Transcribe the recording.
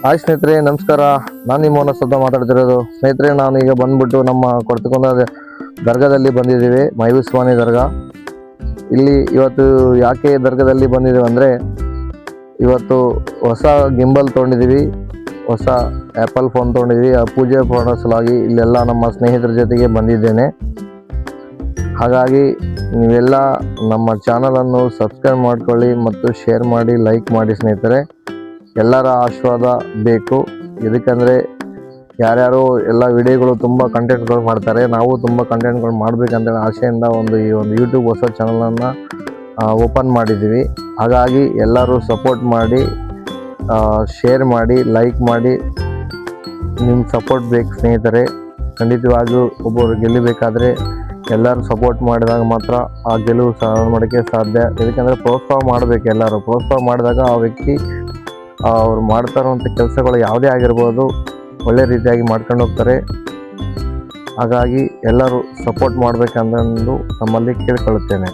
Hi ಸ್ನೇಹಿತರೆ, ನಮಸ್ಕಾರ. ನಾನು ನಿಮ್ಮ ಮೋನಸ್ ಮಾತಾಡ್ತಿರೋದು. ಸ್ನೇಹಿತರೆ, ನಾನು ಈಗ ಬಂದ್ಬಿಟ್ಟು ನಮ್ಮ ಕೊಡ್ತುಕೊಂಡ ದರ್ಗಾದಲ್ಲಿ ಬಂದಿದ್ದೀವಿ, ಮೈವಿಸ್ವಾನಿ ದರ್ಗಾ. ಇಲ್ಲಿ ಇವತ್ತು ಯಾಕೆ ದರ್ಗಾದಲ್ಲಿ ಬಂದಿದ್ದೀವಿ ಅಂದರೆ, ಇವತ್ತು ಹೊಸ ಗಿಂಬಲ್ ತೊಗೊಂಡಿದ್ದೀವಿ, ಹೊಸ ಆ್ಯಪಲ್ ಫೋನ್ ತೊಗೊಂಡಿದ್ದೀವಿ. ಆ ಪೂಜೆ ಮಾಡೋ ಸಲುವಾಗಿ ಇಲ್ಲೆಲ್ಲ ನಮ್ಮ ಸ್ನೇಹಿತರ ಜೊತೆಗೆ ಬಂದಿದ್ದೇನೆ. ಹಾಗಾಗಿ ನೀವೆಲ್ಲ ನಮ್ಮ ಚಾನಲನ್ನು ಸಬ್ಸ್ಕ್ರೈಬ್ ಮಾಡ್ಕೊಳ್ಳಿ ಮತ್ತು ಶೇರ್ ಮಾಡಿ, ಲೈಕ್ ಮಾಡಿ. ಸ್ನೇಹಿತರೆ, ಎಲ್ಲರ ಆಶೀರ್ವಾದ ಬೇಕು. ಇದಕ್ಕಂದರೆ ಯಾರ್ಯಾರು ಎಲ್ಲ ವಿಡಿಯೋಗಳು ತುಂಬ ಕಂಟೆಂಟ್ಗಳು ಮಾಡ್ತಾರೆ, ನಾವು ತುಂಬ ಕಂಟೆಂಟ್ಗಳು ಮಾಡಬೇಕಂತೇಳಿ ಆಸೆಯಿಂದ ಈ ಒಂದು ಯೂಟ್ಯೂಬ್ ಹೊಸ ಚಾನಲನ್ನು ಓಪನ್ ಮಾಡಿದ್ದೀವಿ. ಹಾಗಾಗಿ ಎಲ್ಲರೂ ಸಪೋರ್ಟ್ ಮಾಡಿ, ಶೇರ್ ಮಾಡಿ, ಲೈಕ್ ಮಾಡಿ. ನಿಮ್ಮ ಸಪೋರ್ಟ್ ಬೇಕು ಸ್ನೇಹಿತರೆ. ಖಂಡಿತವಾಗಿಯೂ ಒಬ್ಬರು ಗೆಲ್ಲಬೇಕಾದ್ರೆ ಎಲ್ಲರೂ ಸಪೋರ್ಟ್ ಮಾಡಿದಾಗ ಮಾತ್ರ ಆ ಗೆಲುವು ಮಾಡೋಕ್ಕೆ ಸಾಧ್ಯ. ಇದಕ್ಕೆಂದರೆ ಪ್ರೋತ್ಸಾಹ ಮಾಡಬೇಕು. ಎಲ್ಲರೂ ಪ್ರೋತ್ಸಾಹ ಮಾಡಿದಾಗ ಆ ವ್ಯಕ್ತಿ ಅವ್ರು ಮಾಡ್ತಾ ಇರುವಂಥ ಕೆಲಸಗಳು ಯಾವುದೇ ಆಗಿರ್ಬೋದು, ಒಳ್ಳೆ ರೀತಿಯಾಗಿ ಮಾಡ್ಕೊಂಡು ಹೋಗ್ತಾರೆ. ಹಾಗಾಗಿ ಎಲ್ಲರೂ ಸಪೋರ್ಟ್ ಮಾಡಬೇಕಂದು ನಮ್ಮಲ್ಲಿ ಕೇಳ್ಕೊಳ್ಳುತ್ತೇನೆ.